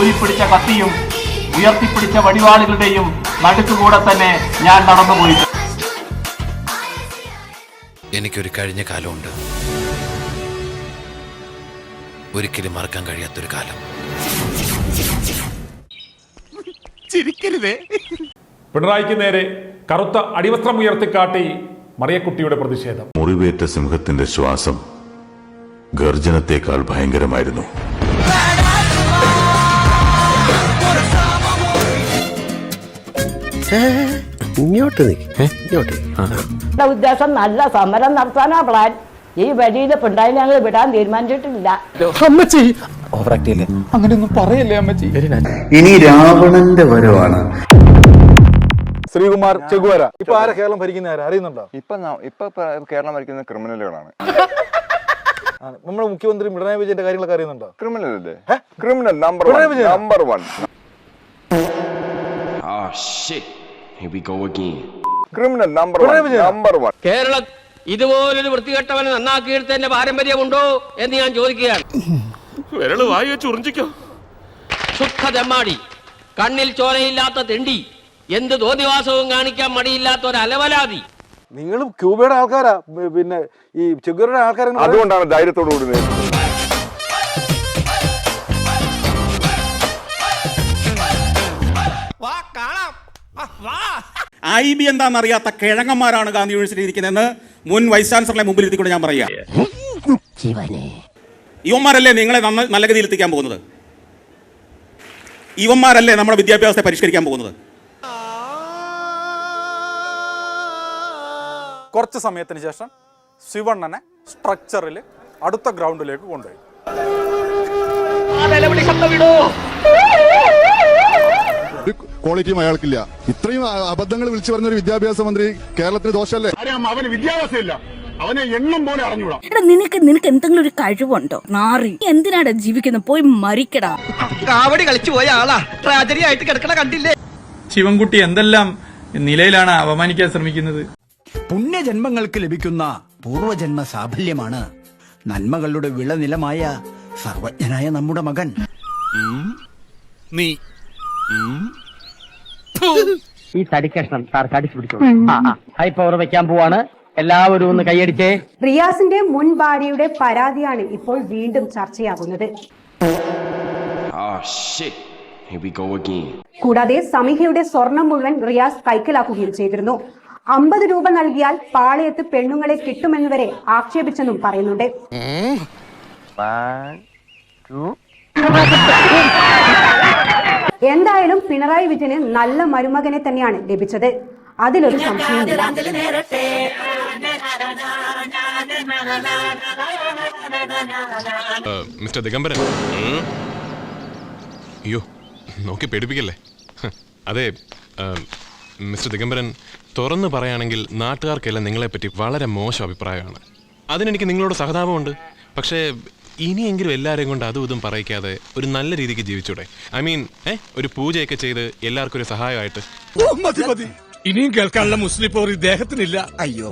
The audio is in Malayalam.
ഊരിപ്പിടിച്ച കത്തിയും ഉയർത്തിപ്പിടിച്ച വടിവാളുകളുടെയും നടുക്കുകൂടെ തന്നെ ഞാൻ നടന്നുപോയി. എനിക്കൊരു കഴിഞ്ഞ കാലമുണ്ട്, ഒരിക്കലും മറക്കാൻ കഴിയാത്തൊരു കാലം. ചിരിക്കരുതേ. പിണറായിക്ക് നേരെ കറുത്ത അടിവസ്ത്രം ഉയർത്തിക്കാട്ടി മറിയക്കുട്ടിയുടെ പ്രതിഷേധം. മുറിവേറ്റ സിംഹത്തിന്റെ ശ്വാസം ഗർജനത്തെക്കാൾ ഭയങ്കരമായിരുന്നു. ഉദ്ദേശം നല്ല സമരം നടത്താനാ പ്ലാൻ. ഈ വഴിയിലെ പിണറായി ഞങ്ങൾ വിടാൻ തീരുമാനിച്ചിട്ടില്ല. അങ്ങനെയൊന്നും പറയല്ലേ അമ്മച്ചി. ഇനി രാവണന്റെ വരവാണ്. ശ്രീകുമാർ ചെഗുവേര ഇപ്പൊ ആരാ കേരളം ഭരിക്കുന്ന അറിയുന്നുണ്ടോ? ഇപ്പൊ കേരളം ഭരിക്കുന്ന ക്രിമിനലുകളാണ്. നമ്മുടെ മുഖ്യമന്ത്രി പിണറായി വിജയന്റെ കാര്യങ്ങളൊക്കെ അറിയുന്നുണ്ടോ? ക്രിമിനൽ അല്ലേ? Criminal number 1. Criminal number 1. Kerala ഇതുപോലൊരു വൃത്തികെട്ടവനെ നന്നാക്കിയെടുത്തതിന്റെ പാരമ്പര്യമുണ്ടോ എന്ന് ഞാൻ ചോദിക്കുകയാണ്. ശുദ്ധ തെമ്മാടി, കണ്ണിൽ ചോരയില്ലാത്ത തെണ്ടി, എന്ത് തോന്നിവാസവും കാണിക്കാൻ മടിയില്ലാത്ത ഒരു അലവലാതി. നിങ്ങൾ ക്യൂബയുടെ ആൾക്കാരാ, പിന്നെ ഈ ചെഗുവേരയുടെ ആൾക്കാരെ. അതുകൊണ്ടാണ് ധൈര്യത്തോടു കൂടി നേരിടുന്നത്. IB എന്താണെന്നറിയാത്ത കിഴങ്ങന്മാരാണ് ഗാന്ധി യൂണിവേഴ്സിറ്റി ഇരിക്കുന്നതെന്ന് മുൻ വൈസ് ചാൻസലറെ മുമ്പിൽ എത്തിക്കൊണ്ട് ഞാൻ പറയാം. ഇവന്മാരല്ലേ നിങ്ങളെ നല്ല ഗതിയിൽ എത്തിക്കാൻ പോകുന്നത്? ഇവന്മാരല്ലേ നമ്മുടെ വിദ്യാഭ്യാസത്തെ പരിഷ്കരിക്കാൻ പോകുന്നത്? കുറച്ച് സമയത്തിന് ശേഷം ശിവണ്ണനെ സ്ട്രക്ചറിൽ അടുത്ത ഗ്രൗണ്ടിലേക്ക് കൊണ്ടുപോയി. ക്വാളിറ്റിയും അയാൾക്കില്ല. ഇത്രയും അബദ്ധങ്ങൾ വിളിച്ചു പറഞ്ഞ ഒരു വിദ്യാഭ്യാസ മന്ത്രി കേരളത്തിന് ദോഷമല്ലേ? അവന് വിദ്യാഭ്യാസമില്ല, അവനെ എണ്ണം പോലെ അറിഞ്ഞൂടാ. നിനക്ക് എന്തെങ്കിലും ഒരു കഴിവുണ്ടോ? നാറി, എന്തിനാടാ ജീവിക്കുന്നത്? പോയി മരിക്കടാ. കാവടി കളിച്ചു പോയ ആളാ ട്രാജഡി ആയിട്ട് കിടക്കണ കണ്ടില്ലേ? ശിവൻകുട്ടി എന്തെല്ലാം നിലയിലാണ് അപമാനിക്കാൻ ശ്രമിക്കുന്നത്. പുണ്യജന്മങ്ങൾക്ക് ലഭിക്കുന്ന പൂർവജന്മ സാഫല്യമാണ് നന്മകളുടെ വിളനിലമായ സർവജ്ഞനായ നമ്മുടെ മകൻ. ഈ തടിക്കഷ്ണം സാർ കടിച്ചു പിടിച്ചു. ഹൈ പവർ വെക്കാൻ പോവാണ്. എല്ലാവരും ഒന്ന് കൈയടിച്ചേ. റിയാസിന്റെ മുൻ ഭാര്യയുടെ പരാതിയാണ് ഇപ്പോൾ വീണ്ടും ചർച്ചയാകുന്നത്. കൂടാതെ സമീഹയുടെ സ്വർണം മുഴുവൻ റിയാസ് കൈക്കലാക്കുകയും ചെയ്തിരുന്നു. 50 രൂപ നൽകിയാൽ പാളയത്ത് പെണ്ണുങ്ങളെ കിട്ടുമെന്ന് വരെ ആക്ഷേപിച്ചെന്നും പറയുന്നുണ്ട്. എന്തായാലും പിണറായി വിജയന് നല്ല മരുമകനെ തന്നെയാണ് ലഭിച്ചത്. അതിലൊരു സംശയമില്ല. മിസ്റ്റർ ദിഗംബരൻ, അയ്യോ നോക്കി പേടിപ്പിക്കല്ലേ. അതെ മിസ്റ്റർ ദിഗംബരൻ, തുറന്നു പറയുകയാണെങ്കിൽ നാട്ടുകാർക്കെല്ലാം നിങ്ങളെപ്പറ്റി വളരെ മോശം അഭിപ്രായമാണ്. അതിനെനിക്ക് നിങ്ങളോട് സഹതാപമുണ്ട്. പക്ഷേ ഇനിയെങ്കിലും എല്ലാവരെയും കൊണ്ട് അതും ഇതും പറയിക്കാതെ ഒരു നല്ല രീതിക്ക് ജീവിച്ചൂടെ? ഐ മീൻ ഒരു പൂജയൊക്കെ ചെയ്ത് എല്ലാവർക്കും ഒരു സഹായമായിട്ട്. ഇനിയും കേൾക്കാനുള്ള മുസ്ലിം പോർ ഇദ്ദേഹത്തിനില്ല. അയ്യോ.